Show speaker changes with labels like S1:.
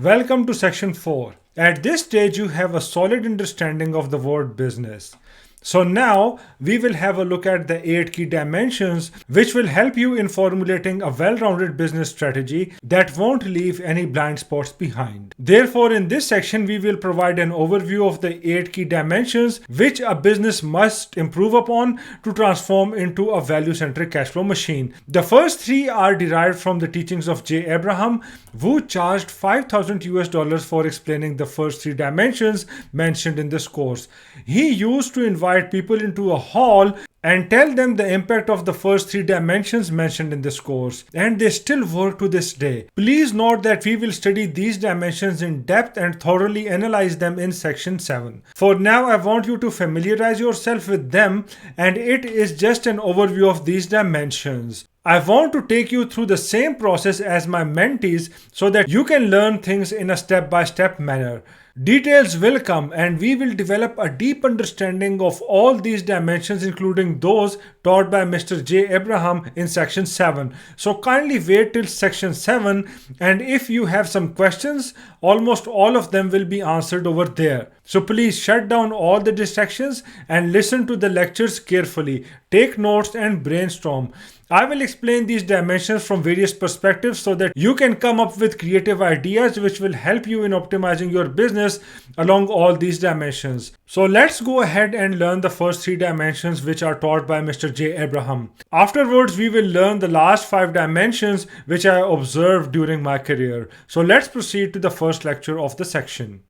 S1: Welcome to section 4. At this stage, you have a solid understanding of the word business. So now we will have a look at the 8 key dimensions which will help you in formulating a well-rounded business strategy that won't leave any blind spots behind. Therefore, in this section, we will provide an overview of the 8 key dimensions which a business must improve upon to transform into a value-centric cash flow machine. The first 3 are derived from the teachings of Jay Abraham, who charged 5,000 US dollars for explaining the first 3 dimensions mentioned in this course. He used to invite people into a hall and tell them the impact of the first 3 dimensions mentioned in this course, and they still work to this day. Please note that we will study these dimensions in depth and thoroughly analyze them in section 7. For now, I want you to familiarize yourself with them, and it is just an overview of these dimensions. I want to take you through the same process as my mentees so that you can learn things in a step-by-step manner. Details will come and we will develop a deep understanding of all these dimensions, including those taught by Mr. J. Abraham in section 7. So kindly wait till section 7, and if you have some questions, almost all of them will be answered over there. So please shut down all the distractions and listen to the lectures carefully. Take notes and brainstorm. I will explain these dimensions from various perspectives so that you can come up with creative ideas which will help you in optimizing your business along all these dimensions. So let's go ahead and learn the first 3 dimensions which are taught by Mr. J. Abraham. Afterwards, we will learn the last 5 dimensions which I observed during my career. So let's proceed to the first lecture of the section.